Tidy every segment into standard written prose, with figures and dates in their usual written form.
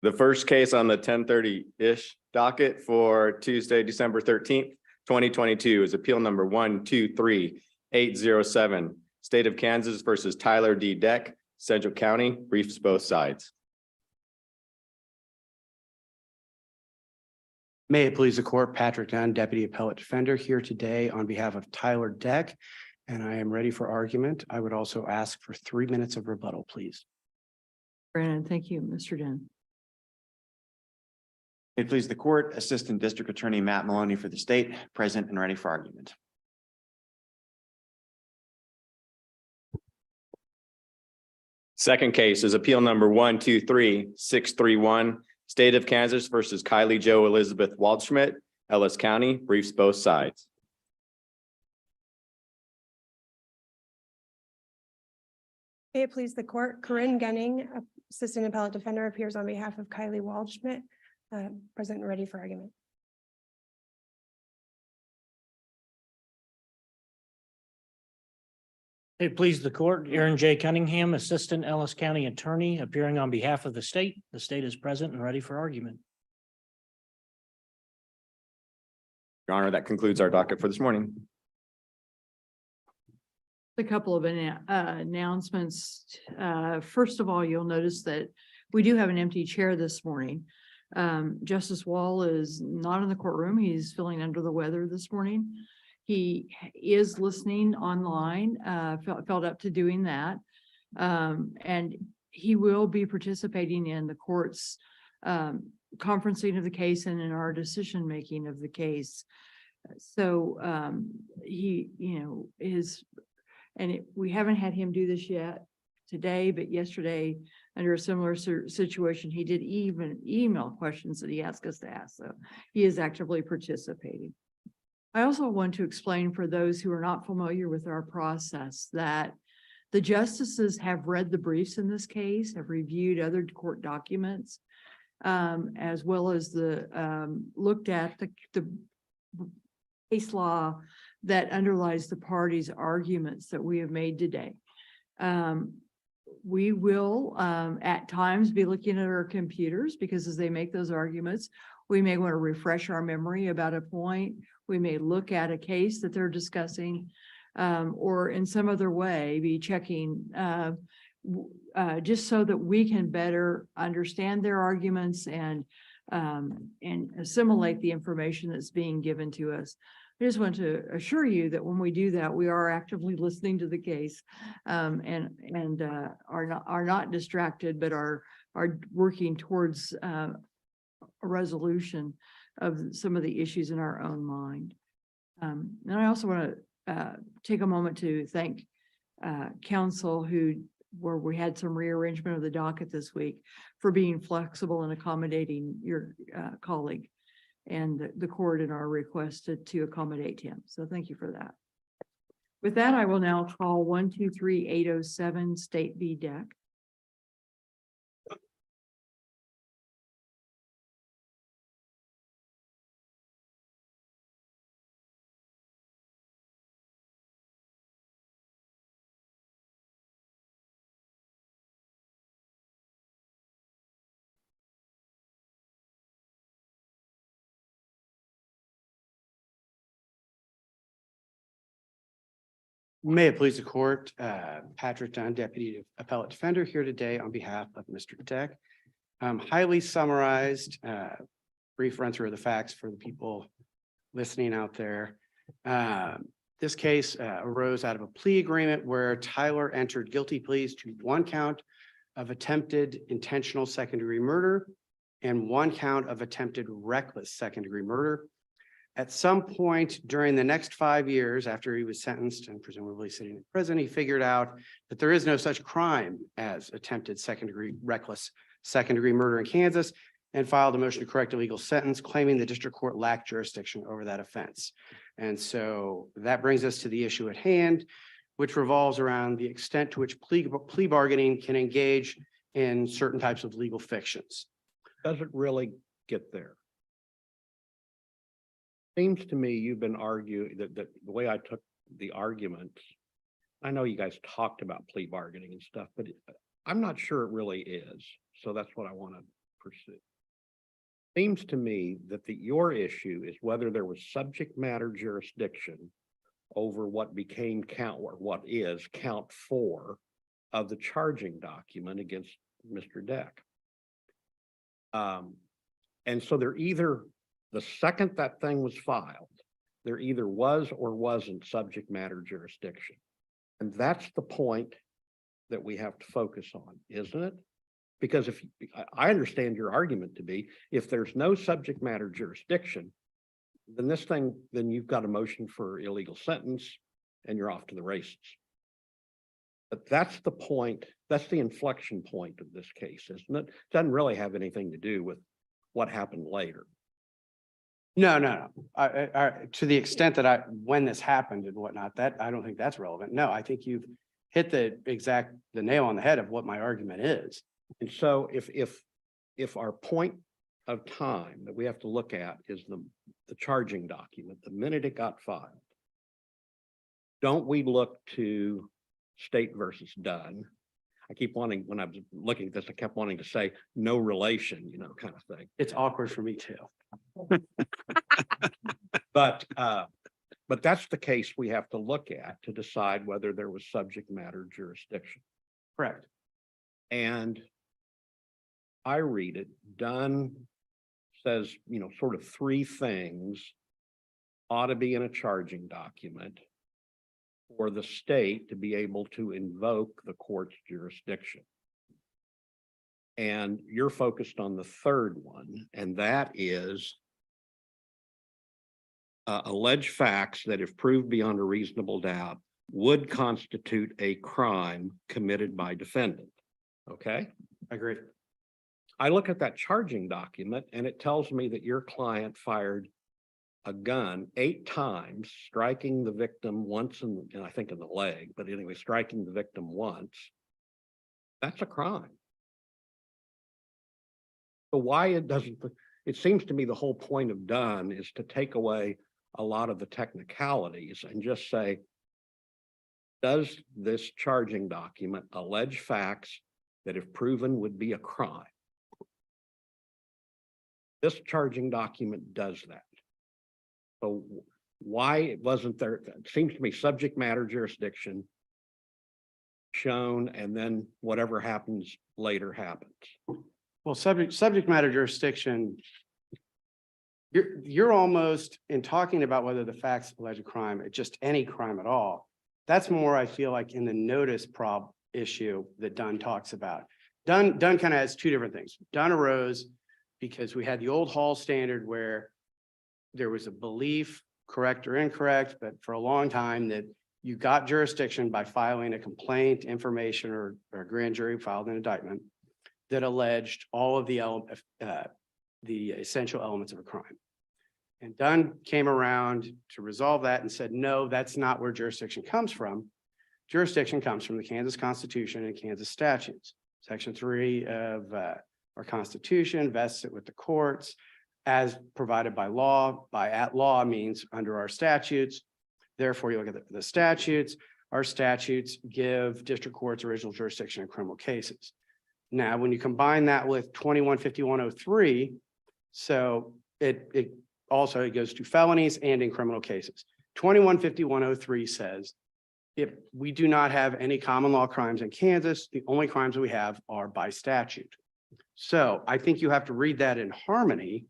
The first case on the 10:30-ish docket for Tuesday, December 13th, 2022 is appeal number 123807, State of Kansas versus Tyler D. Deck, Central County, briefs both sides. May it please the court, Patrick Dunn, Deputy Appellate Defender, here today on behalf of Tyler Deck, and I am ready for argument. I would also ask for 3 minutes of rebuttal, please. Brandon, thank you, Mr. Dunn. May it please the court, Assistant District Attorney Matt Maloney for the state, present and ready for argument. Second case is appeal number 123631, State of Kansas versus Kylie Jo Elizabeth Waldschmidt, Ellis County, briefs both sides. May it please the court, Corinne Gunning, Assistant Appellate Defender, appears on behalf of Kylie Waldschmidt, present and ready for argument. It please the court, Aaron J. Cunningham, Assistant Ellis County Attorney, appearing on behalf of the state. The state is present and ready for argument. Your Honor, that concludes our docket for this morning. A couple of announcements. First of all, you'll notice that we do have an empty chair this morning. Justice Wall is not in the courtroom. He's feeling under the weather this morning. He is listening online, felt up to doing that. And he will be participating in the court's conferencing of the case and in our decision making of the case. So he, we haven't had him do this yet today, but yesterday, under a similar situation, he did even email questions that he asked us to ask. So he is actively participating. I also want to explain for those who are not familiar with our process that the justices have read the briefs in this case, have reviewed other court documents, as well as looked at the case law that underlies the parties' arguments that we have made today. We will at times be looking at our computers because as they make those arguments, we may want to refresh our memory about a point. We may look at a case that they're discussing or in some other way be checking just so that we can better understand their arguments and assimilate the information that's being given to us. I just want to assure you that when we do that, we are actively listening to the case and are not distracted, but are working towards a resolution of some of the issues in our own mind. And I also want to take a moment to thank counsel where we had some rearrangement of the docket this week for being flexible and accommodating your colleague and the court in our request to accommodate him. So thank you for that. With that, I will now call 123807 State v. Deck. May it please the court, Patrick Dunn, Deputy Appellate Defender, here today on behalf of Mr. Deck. Highly summarized, brief run through of the facts for the people listening out there. This case arose out of a plea agreement where Tyler entered guilty pleas to 1 count of attempted intentional second-degree murder and 1 count of attempted reckless second-degree murder. At some point during the next 5 years after he was sentenced and presumably sitting in prison, he figured out that there is no such crime as attempted reckless second-degree murder in Kansas and filed a motion to correct a legal sentence claiming the district court lacked jurisdiction over that offense. And so that brings us to the issue at hand, which revolves around the extent to which plea bargaining can engage in certain types of legal fictions. Does it really get there? Seems to me you've been arguing that the way I took the argument, I know you guys talked about plea bargaining and stuff, but I'm not sure it really is. So that's what I want to pursue. Seems to me that your issue is whether there was subject matter jurisdiction over what became count, or what is count 4 of the charging document against Mr. Deck. And so there either, the second that thing was filed, there either was or wasn't subject matter jurisdiction. And that's the point that we have to focus on, isn't it? Because if I understand your argument to be, if there's no subject matter jurisdiction, then you've got a motion for illegal sentence and you're off to the races. But that's the point, that's the inflection point of this case, isn't it? Doesn't really have anything to do with what happened later. No. To the extent that when this happened and whatnot, that I don't think that's relevant. No, I think you've hit the nail on the head of what my argument is. And so if our point of time that we have to look at is the charging document, the minute it got filed, don't we look to State versus Dunn? I keep wanting, when I was looking at this, I kept wanting to say no relation, kind of thing. It's awkward for me too. But that's the case we have to look at to decide whether there was subject matter jurisdiction. Correct. And I read it, Dunn says, sort of 3 things ought to be in a charging document for the state to be able to invoke the court's jurisdiction. And you're focused on the third one, and that is alleged facts that, if proved beyond a reasonable doubt, would constitute a crime committed by defendant. Okay? Agree. I look at that charging document and it tells me that your client fired a gun 8 times, striking the victim once I think in the leg, but anyway, striking the victim once. That's a crime. So why it seems to me the whole point of Dunn is to take away a lot of the technicalities and just say, does this charging document allege facts that, if proven, would be a crime? This charging document does that. So why wasn't there, it seems to me, subject matter jurisdiction shown, and then whatever happens later happens. Well, subject matter jurisdiction, you're almost, in talking about whether the facts allege a crime, just any crime at all. That's more, I feel like, in the notice prob issue that Dunn talks about. Dunn kind of has 2 different things. Dunn arose because we had the old Hall standard where there was a belief, correct or incorrect, but for a long time, that you got jurisdiction by filing a complaint, information, or a grand jury filed an indictment that alleged all of the essential elements of a crime. And Dunn came around to resolve that and said, no, that's not where jurisdiction comes from. Jurisdiction comes from the Kansas Constitution and Kansas statutes. Section 3 of our Constitution vests it with the courts as provided by law. By at law means under our statutes. Therefore, you look at the statutes. Our statutes give district courts original jurisdiction in criminal cases. Now, when you combine that with 215103, so it also goes to felonies and in criminal cases. 215103 says, if we do not have any common law crimes in Kansas, the only crimes we have are by statute. So I think you have to read that in harmony.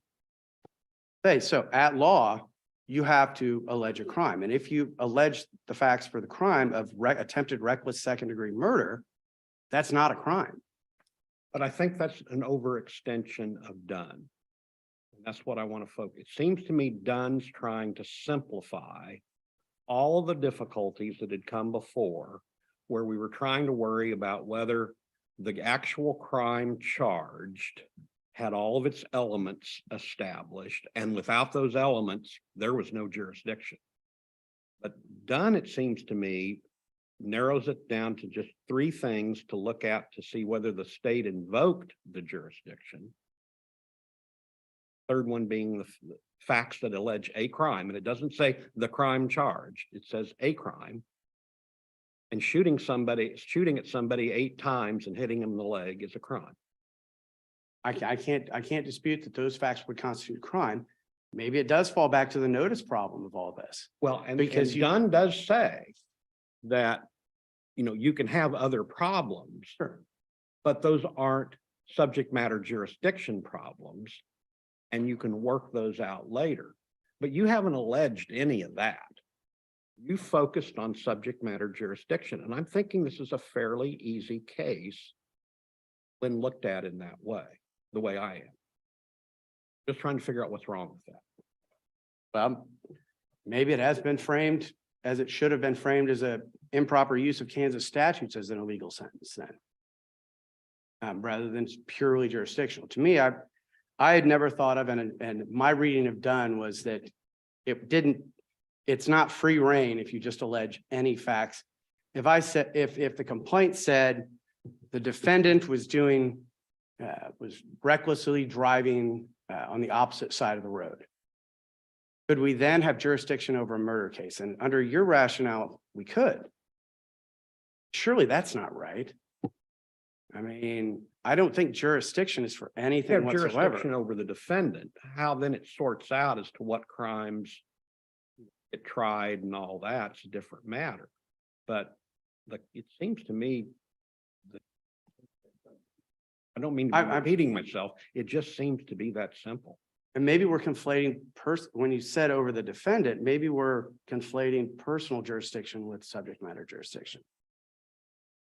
So at law, you have to allege a crime. And if you allege the facts for the crime of attempted reckless second-degree murder, that's not a crime. But I think that's an overextension of Dunn. And that's what I want to focus. It seems to me Dunn's trying to simplify all of the difficulties that had come before, where we were trying to worry about whether the actual crime charged had all of its elements established, and without those elements, there was no jurisdiction. But Dunn, it seems to me, narrows it down to just 3 things to look at to see whether the state invoked the jurisdiction. Third one being the facts that allege a crime, and it doesn't say the crime charged, it says a crime. And shooting at somebody 8 times and hitting him in the leg is a crime. I can't dispute that those facts would constitute crime. Maybe it does fall back to the notice problem of all this. Well, and Because because you- Dunn does say that, you can have other problems. Sure. But those aren't subject matter jurisdiction problems. And you can work those out later. But you haven't alleged any of that. You focused on subject matter jurisdiction, and I'm thinking this is a fairly easy case when looked at in that way, the way I am. Just trying to figure out what's wrong with that. Well, maybe it has been framed as it should have been framed as a improper use of Kansas statutes as an illegal sentence then. Rather than purely jurisdictional. To me, I had never thought of, and my reading of Dunn was that it's not free reign if you just allege any facts. If I said, if the complaint said the defendant was was recklessly driving on the opposite side of the road, could we then have jurisdiction over a murder case? And under your rationale, we could. Surely that's not right. I mean, I don't think jurisdiction is for You anything have jurisdiction whatsoever. over the defendant. How then it sorts out as to what crimes get tried and all that's a different matter. But it seems to me that I don't mean to be I'm- repeating myself. It just seems to be that simple. And maybe we're conflating when you said over the defendant, maybe we're conflating personal jurisdiction with subject matter jurisdiction.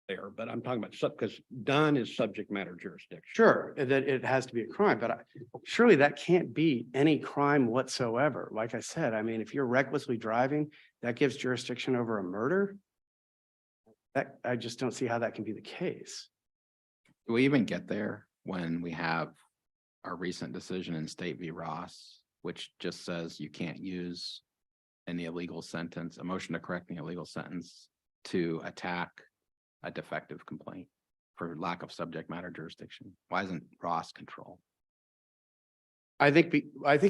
There, but I'm talking about because Dunn is subject matter jurisdiction. Sure, that it has to be a crime, but surely that can't be any crime whatsoever. Like I said, I mean, if you're recklessly driving, that gives jurisdiction over a murder. That, I just don't see how that can be the case. Do we even get there when we have our recent decision in State v. Ross, which just says you can't use any illegal sentence, a motion to correct the illegal sentence to attack a defective complaint for lack of subject matter jurisdiction? Why isn't Ross control? I think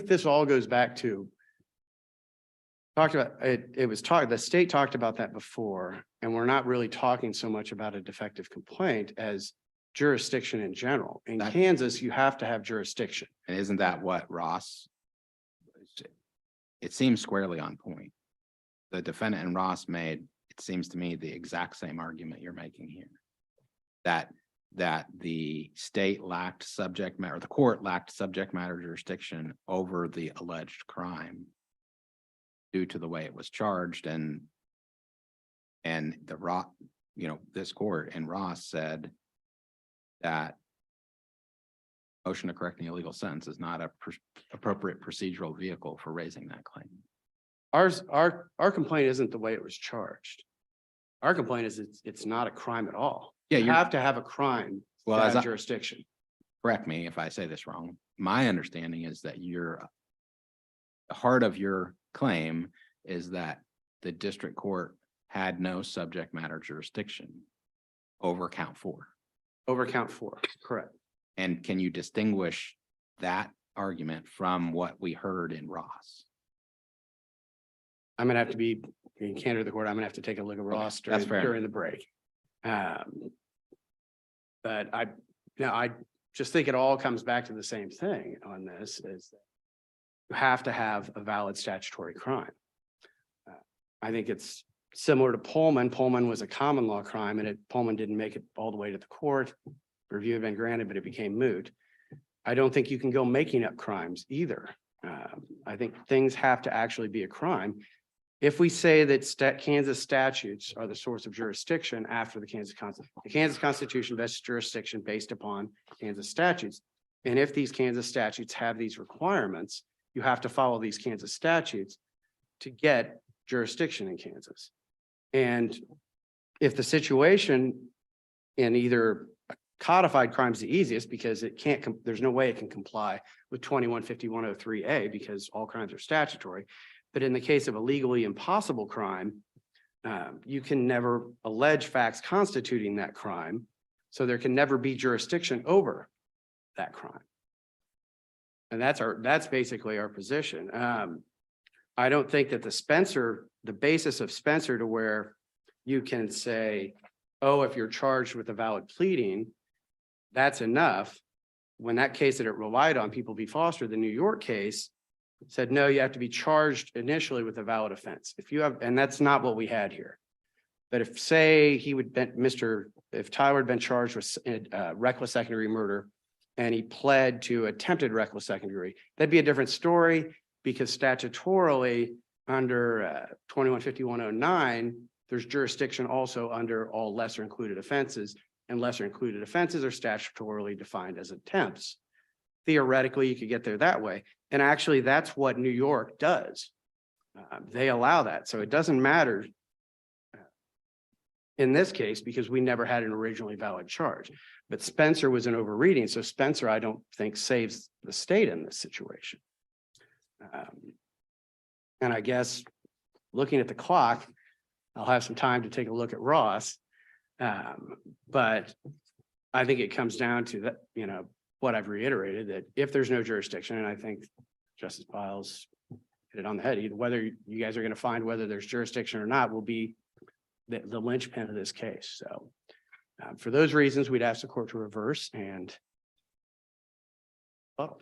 this all goes back to talked about it. The state talked about that before, and we're not really talking so much about a defective complaint as jurisdiction in general. In That- Kansas, you have to have jurisdiction. And isn't that what Ross? It seems squarely on point. The defendant and Ross made, it seems to me, the exact same argument you're making here. That the state lacked subject matter, the court lacked subject matter jurisdiction over the alleged crime due to the way it was charged, and this court and Ross said that motion to correct the illegal sentence is not a appropriate procedural vehicle for raising that claim. Our complaint isn't the way it was charged. Our complaint is it's not a crime at all. Yeah, You you're- have to have a crime Well, to as have I- jurisdiction. Correct me if I say this wrong. My understanding is that the heart of your claim is that the district court had no subject matter jurisdiction over count 4. Over count 4, correct. And can you distinguish that argument from what we heard in Ross? I'm gonna have to be in candor of the court. I'm gonna have to take a look at Ross that's fair. during the break. But I just think it all comes back to the same thing on this is that you have to have a valid statutory crime. I think it's similar to Pullman. Pullman was a common law crime and Pullman didn't make it all the way to the court. Review had been granted, but it became moot. I don't think you can go making up crimes either. I think things have to actually be a crime. If we say that Kansas statutes are the source of jurisdiction after the Kansas Constitution vests jurisdiction based upon Kansas statutes. And if these Kansas statutes have these requirements, you have to follow these Kansas statutes to get jurisdiction in Kansas. And if the situation in either codified crime is the easiest because it can't, there's no way it can comply with 2150-103A because all crimes are statutory. But in the case of a legally impossible crime, you can never allege facts constituting that crime. So there can never be jurisdiction over that crime. And that's basically our position. I don't think that the basis of Spencer to where you can say, oh, if you're charged with a valid pleading, that's enough. when that case that it relied on, People v. Foster, the New York case, said, no, you have to be charged initially with a valid offense. If you have, and that's not what we had here. But if, say, he would been, if Tyler had been charged with reckless secondary murder and he pled to attempted reckless second degree, that'd be a different story, because statutorily under 215109, there's jurisdiction also under all lesser included offenses, and lesser included offenses are statutorily defined as attempts. Theoretically, you could get there that way. And actually, that's what New York does. They allow that. So it doesn't matter in this case, because we never had an originally valid charge. But Spencer was an overreading. So Spencer, I don't think, saves the state in this situation. And I guess looking at the clock, I'll have some time to take a look at Ross. But I think it comes down to that, you know, what I've reiterated, that if there's no jurisdiction, and I think Justice Piles hit it on the head, whether you guys are going to find whether there's jurisdiction or not will be the linchpin of this case. So for those reasons, we'd ask the court to reverse and oh.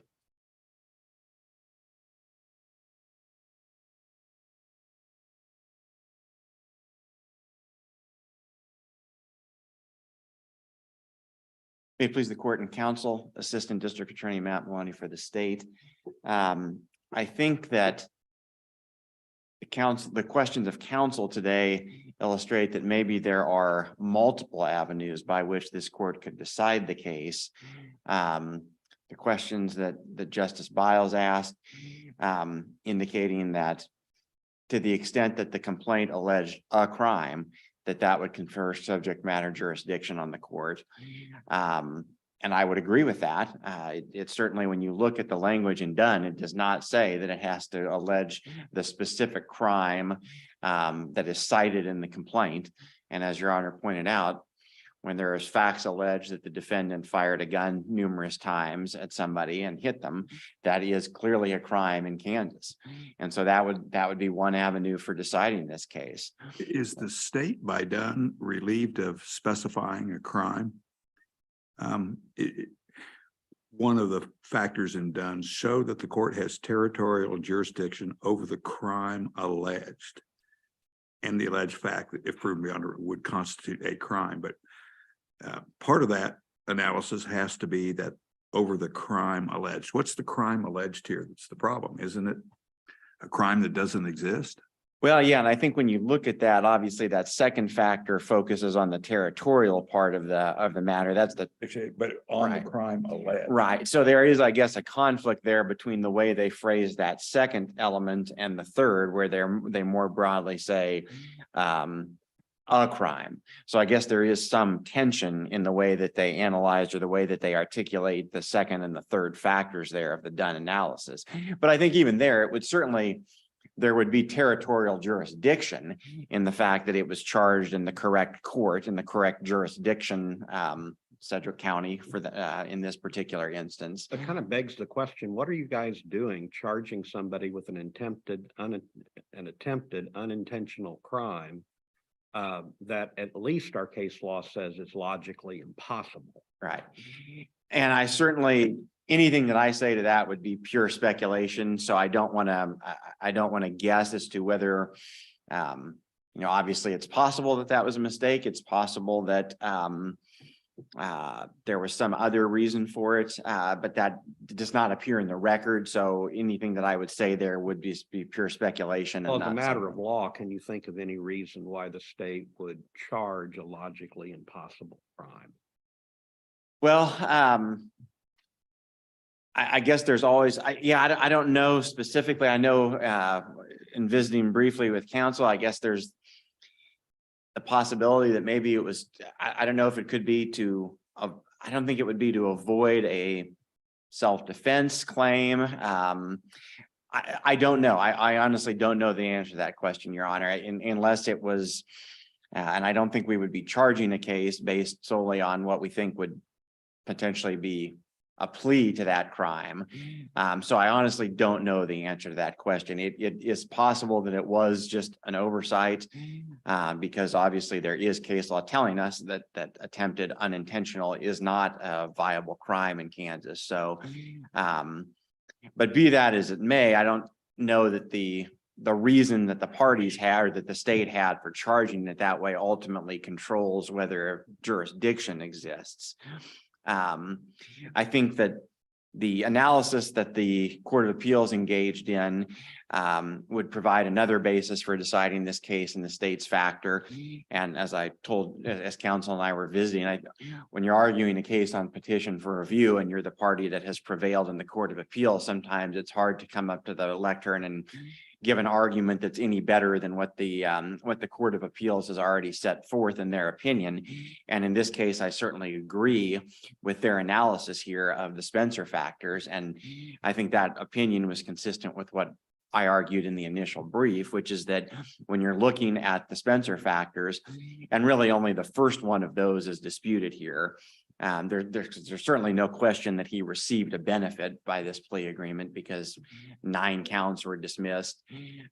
May it please the court and counsel, Assistant District Attorney Matt Maloney for the state. I think that the questions of counsel today illustrate that maybe there are multiple avenues by which this court could decide the case. The questions that Justice Biles asked, indicating that to the extent that the complaint alleged a crime, that would confer subject matter jurisdiction on the court. And I would agree with that. It's certainly, when you look at the language in Dunn, it does not say that it has to allege the specific crime that is cited in the complaint. And as Your Honor pointed out, when there is facts alleged that the defendant fired a gun numerous times at somebody and hit them, that is clearly a crime in Kansas. And so that would be one avenue for deciding this case. Is the state by Dunn relieved of specifying a crime? One of the factors in Dunn showed that the court has territorial jurisdiction over the crime alleged. And the alleged fact that, if proven beyond, would constitute a crime. But part of that analysis has to be that over the crime alleged. What's the crime alleged here? That's the problem, isn't it? A crime that doesn't exist? Well, yeah, and I think when you look at that, obviously that second factor focuses on the territorial part of the matter. That's the But on Right. the crime alleged. right. So there is, I guess, a conflict there between the way they phrase that second element and the third, where they more broadly say a crime. So I guess there is some tension in the way that they analyze or the way that they articulate the second and the third factors there of the Dunn analysis. But I think even there, it would certainly, there would be territorial jurisdiction in the fact that it was charged in the correct court, in the correct jurisdiction, Sedgwick County for the in this particular instance. That kind of begs the question, what are you guys doing charging somebody with an attempted unintentional crime that at least our case law says is logically impossible? Right. And I certainly, anything that I say to that would be pure speculation. So I don't want to guess as to whether, obviously it's possible that was a mistake. It's possible that there was some other reason for it, but that does not appear in the record. So anything that I would say there would be pure speculation. Well, And as a not matter something. of law, can you think of any reason why the state would charge a logically impossible crime? Well, I guess there's always, I don't know specifically. I know in visiting briefly with counsel, I guess there's the possibility that maybe it was, I don't know if it could be I don't think it would be to avoid a self-defense claim. I don't know. I honestly don't know the answer to that question, Your Honor, unless it was, and I don't think we would be charging a case based solely on what we think would potentially be a plea to that crime. So I honestly don't know the answer to that question. It is possible that it was just an oversight, because obviously there is case law telling us that attempted unintentional is not a viable crime in Kansas. So, but be that as it may, I don't know that the reason that the parties had or that the state had for charging it that way ultimately controls whether jurisdiction exists. I think that the analysis that the Court of Appeals engaged in would provide another basis for deciding this case in the state's factor. And as I told, as counsel and I were visiting, when you're arguing a case on petition for review and you're the party that has prevailed in the Court of Appeals, sometimes it's hard to come up to the lectern and give an argument that's any better than what the Court of Appeals has already set forth in their opinion. And in this case, I certainly agree with their analysis here of the Spencer factors. And I think that opinion was consistent with what I argued in the initial brief, which is that when you're looking at the Spencer factors, and really only the first one of those is disputed here, there's certainly no question that he received a benefit by this plea agreement because 9 counts were dismissed.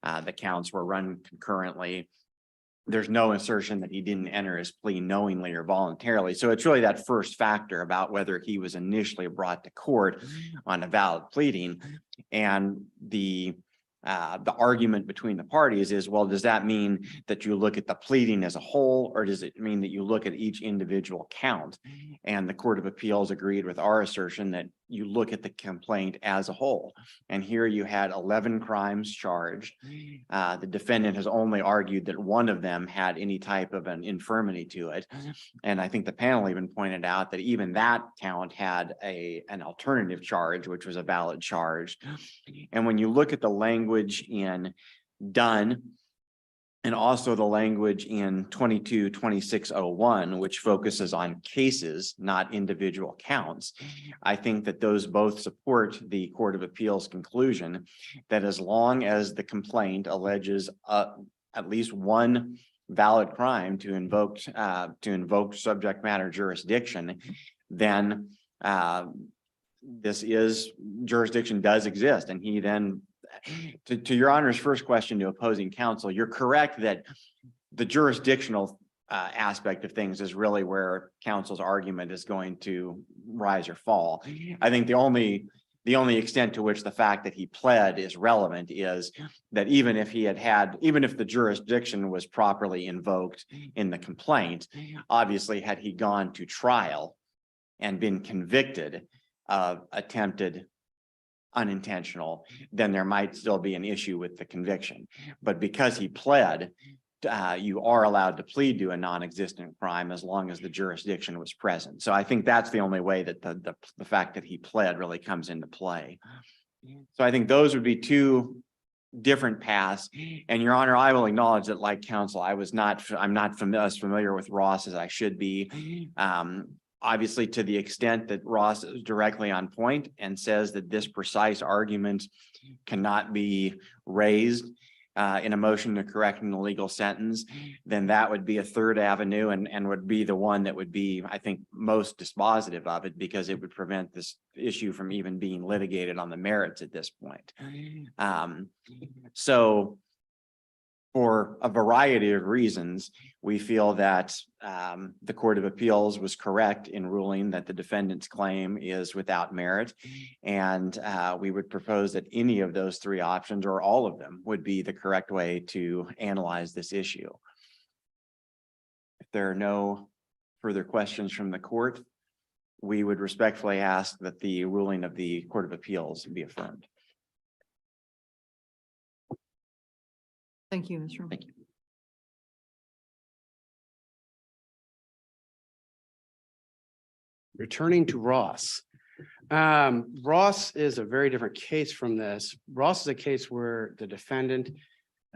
The counts were run concurrently. There's no assertion that he didn't enter his plea knowingly or voluntarily. So it's really that first factor about whether he was initially brought to court on a valid pleading. And the argument between the parties is, well, does that mean that you look at the pleading as a whole, or does it mean that you look at each individual count? And the Court of Appeals agreed with our assertion that you look at the complaint as a whole. And here you had 11 crimes charged. The defendant has only argued that one of them had any type of an infirmity to it. And I think the panel even pointed out that even that count had an alternative charge, which was a valid charge. And when you look at the language in Dunn, and also the language in 22-2601, which focuses on cases, not individual counts, I think that those both support the Court of Appeals conclusion that as long as the complaint alleges at least one valid crime to invoke subject matter jurisdiction, then jurisdiction does exist. And he then, to your honor's first question to opposing counsel, you're correct that the jurisdictional aspect of things is really where counsel's argument is going to rise or fall. I think the only extent to which the fact that he pled is relevant is that even if the jurisdiction was properly invoked in the complaint, obviously had he gone to trial and been convicted of attempted unintentional, then there might still be an issue with the conviction. But because he pled, you are allowed to plead to a non-existent crime as long as the jurisdiction was present. So I think that's the only way that the fact that he pled really comes into play. So I think those would be two different paths. And your honor, I will acknowledge that like counsel, I'm not as familiar with Ross as I should be. Obviously, to the extent that Ross is directly on point and says that this precise argument cannot be raised in a motion to correct an illegal sentence, then that would be a third avenue and would be the one that would be, I think, most dispositive of it, because it would prevent this issue from even being litigated on the merits at this point. So for a variety of reasons, we feel that the Court of Appeals was correct in ruling that the defendant's claim is without merit. And we would propose that any of those three options or all of them would be the correct way to analyze this issue. If there are no further questions from the court, we would respectfully ask that the ruling of the Court of Appeals be affirmed. Thank you, Mr. Thank you. Returning to Ross. Ross is a very different case from this. Ross is a case where the defendant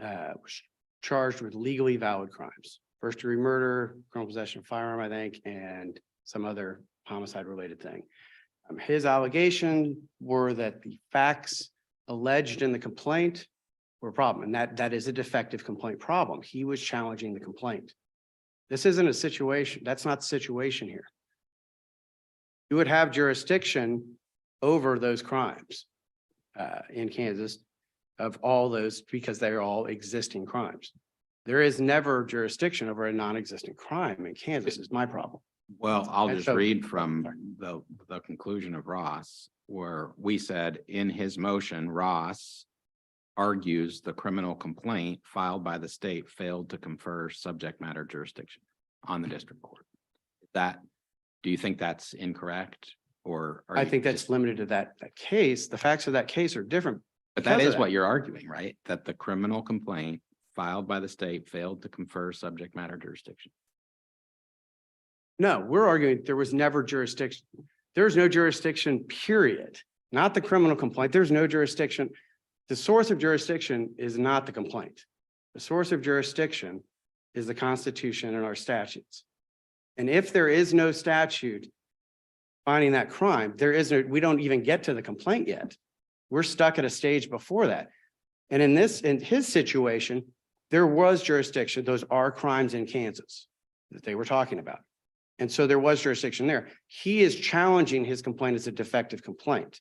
was charged with legally valid crimes. First degree murder, criminal possession of firearm, I think, and some other homicide related thing. His allegation were that the facts alleged in the complaint were a problem, and that is a defective complaint problem. He was challenging the complaint. This isn't a situation, that's not the situation here. You would have jurisdiction over those crimes in Kansas of all those because they're all existing crimes. There is never jurisdiction over a non-existent crime in Kansas is my problem. Well, I'll And just so- read from the conclusion of Ross, where we said in his motion, Ross argues the criminal complaint filed by the state failed to confer subject matter jurisdiction on the district court. Do you think that's incorrect? Or are I you think that's just- limited to that case. The facts of that case are different. But that because of is what you're arguing, right? That the criminal complaint filed by the state failed to confer subject matter jurisdiction. No, we're arguing there was never jurisdiction. There's no jurisdiction, period. Not the criminal complaint. There's no jurisdiction. The source of jurisdiction is not the complaint. The source of jurisdiction is the Constitution and our statutes. And if there is no statute finding that crime, we don't even get to the complaint yet. We're stuck at a stage before that. And in his situation, there was jurisdiction. Those are crimes in Kansas that they were talking about. And so there was jurisdiction there. He is challenging his complaint as a defective complaint.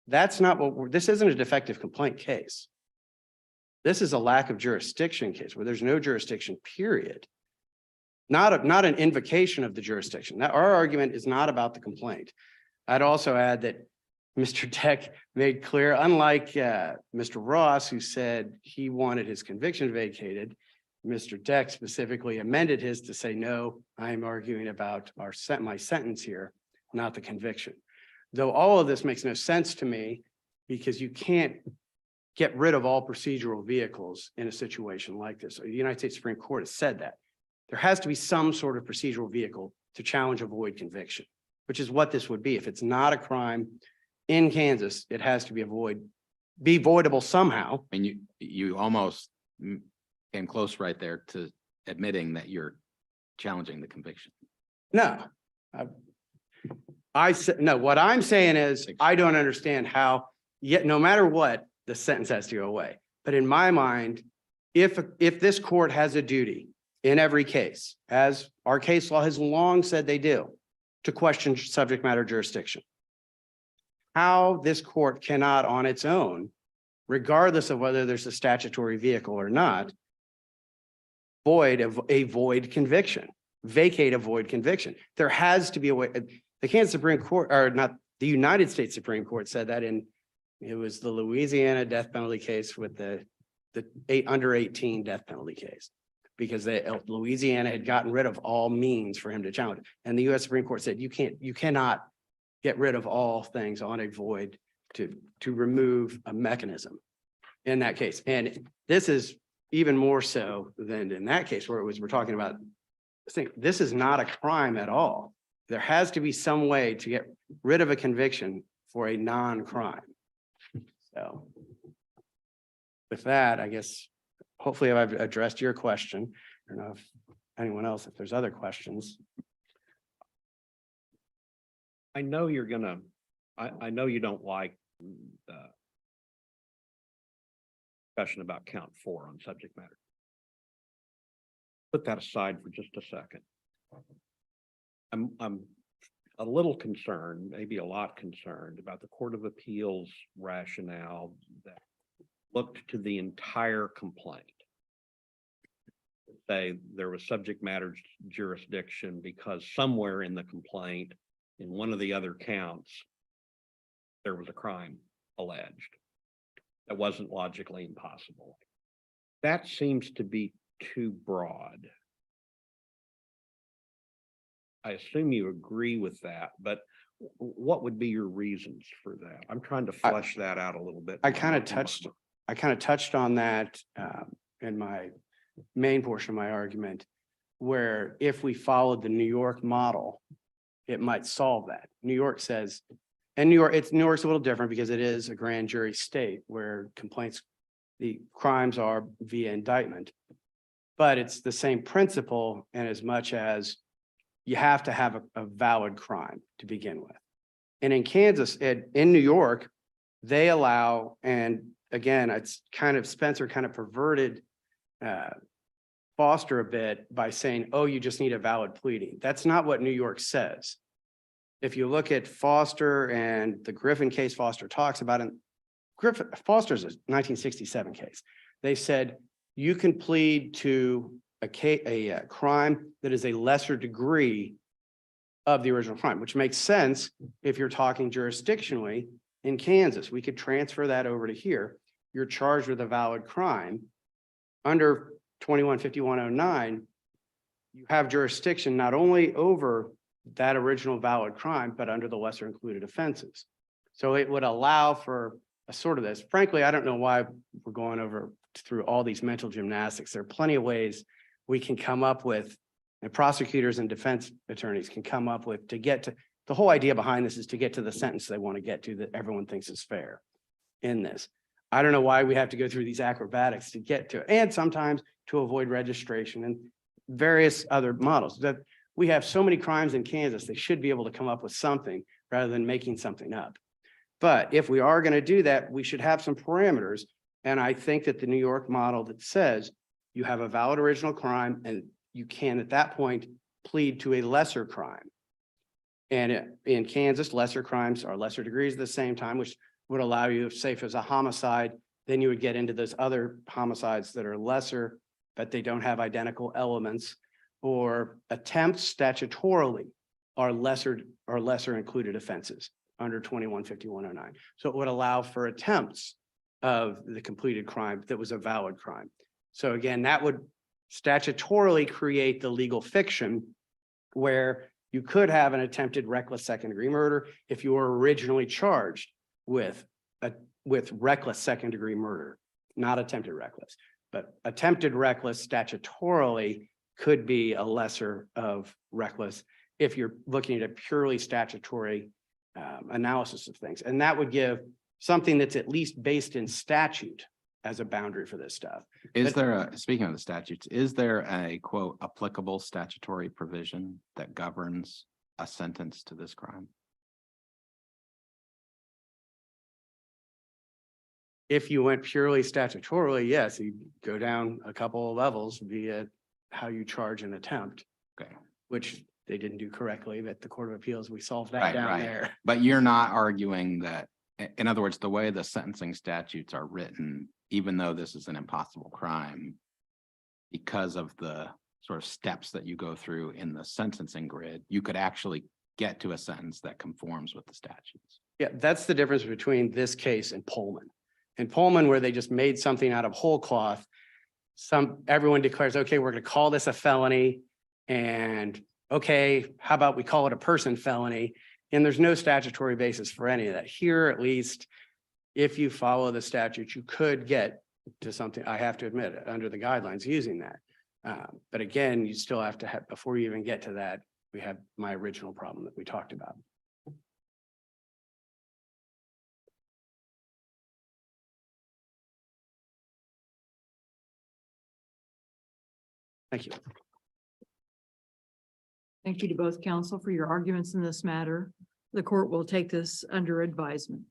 That's not this isn't a defective complaint case. This is a lack of jurisdiction case where there's no jurisdiction, period. Not an invocation of the jurisdiction. Our argument is not about the complaint. I'd also add that Mr. Deck made clear, unlike Mr. Ross, who said he wanted his conviction vacated, Mr. Deck specifically amended his to say, no, I'm arguing about my sentence here, not the conviction. Though all of this makes no sense to me because you can't get rid of all procedural vehicles in a situation like this. The United States Supreme Court has said that. There has to be some sort of procedural vehicle to challenge a void conviction, which is what this would be. If it's not a crime in Kansas, it has to be be voidable somehow. And you almost came close right there to admitting that you're challenging the conviction. No. I said, no, what I'm saying is, I don't understand how, yet no matter what, the sentence has to go away. But in my mind, if this court has a duty in every case, as our case law has long said they do, to question subject matter jurisdiction, how this court cannot on its own, regardless of whether there's a statutory vehicle or not, vacate a void conviction. There has to be a way. The Kansas Supreme Court, or not, the United States Supreme Court said that it was the Louisiana death penalty case with the under 18 death penalty case, because Louisiana had gotten rid of all means for him to challenge. And the US Supreme Court said, you cannot get rid of all things on a void to remove a mechanism in that case. And this is even more so than in that case where we're talking about, this is not a crime at all. There has to be some way to get rid of a conviction for a non-crime. So with that, I guess, hopefully I've addressed your question. I don't know if anyone else, if there's other questions. I know you're gonna, I know you don't like the discussion about count 4 on subject matter. Put that aside for just a second. I'm a little concerned, maybe a lot concerned about the Court of Appeals rationale that looked to the entire complaint. Say there was subject matter jurisdiction because somewhere in the complaint, in one of the other counts, there was a crime alleged. That wasn't logically impossible. That seems to be too broad. I assume you agree with that, but what would be your reasons for that? I'm trying to flesh that out a little bit. I kind of touched on that in my main portion of my argument, where if we followed the New York model, it might solve that. New York says, and New York's a little different because it is a grand jury state where the crimes are via indictment, but it's the same principle in as much as you have to have a valid crime to begin with. And in Kansas, in New York, they allow, and again, it's kind of Spencer kind of perverted Foster a bit by saying, oh, you just need a valid pleading. That's not what New York says. If you look at Foster and the Griffin case Foster talks about, and Foster's a 1967 case. They said you can plead to a crime that is a lesser degree of the original crime, which makes sense if you're talking jurisdictionally in Kansas. We could transfer that over to here. You're charged with a valid crime. Under 215109, you have jurisdiction not only over that original valid crime, but under the lesser included offenses. So it would allow for a sort of this. Frankly, I don't know why we're going through all these mental gymnastics. There are plenty of ways we can come up with, and prosecutors and defense attorneys can come up with to get to, the whole idea behind this is to get to the sentence they want to get to that everyone thinks is fair in this. I don't know why we have to go through these acrobatics to get to it, and sometimes to avoid registration and various other models. That we have so many crimes in Kansas, they should be able to come up with something rather than making something up. But if we are going to do that, we should have some parameters. And I think that the New York model that says you have a valid original crime and you can at that point plead to a lesser crime. And in Kansas, lesser crimes are lesser degrees at the same time, which would allow you, say if it's a homicide, then you would get into those other homicides that are lesser, but they don't have identical elements, or attempts statutorily are lesser included offenses under 215109. So it would allow for attempts of the completed crime that was a valid crime. So again, that would statutorily create the legal fiction where you could have an attempted reckless second degree murder if you were originally charged with reckless second degree murder, not attempted reckless, but attempted reckless statutorily could be a lesser of reckless if you're looking at a purely statutory analysis of things. And that would give something that's at least based in statute as a boundary for this stuff. Is there a, speaking of the statutes, is there a quote applicable statutory provision that governs a sentence to this crime? If you went purely statutorily, yes, you go down a couple of levels via how you charge an attempt. Okay. Which they didn't do correctly, but the Court of Appeals, we solved that Right, down right. there. But you're not arguing that, in other words, the way the sentencing statutes are written, even though this is an impossible crime, because of the sort of steps that you go through in the sentencing grid, you could actually get to a sentence that conforms with the statutes. Yeah, that's the difference between this case and Pullman. In Pullman, where they just made something out of whole cloth, everyone declares, okay, we're going to call this a felony, and okay, how about we call it a person felony? And there's no statutory basis for any of that. Here, at least, if you follow the statute, you could get to something, I have to admit, under the guidelines using that. But again, you still have to have, before you even get to that, we have my original problem that we talked about. Thank you. Thank you to both counsel for your arguments in this matter. The court will take this under advisement.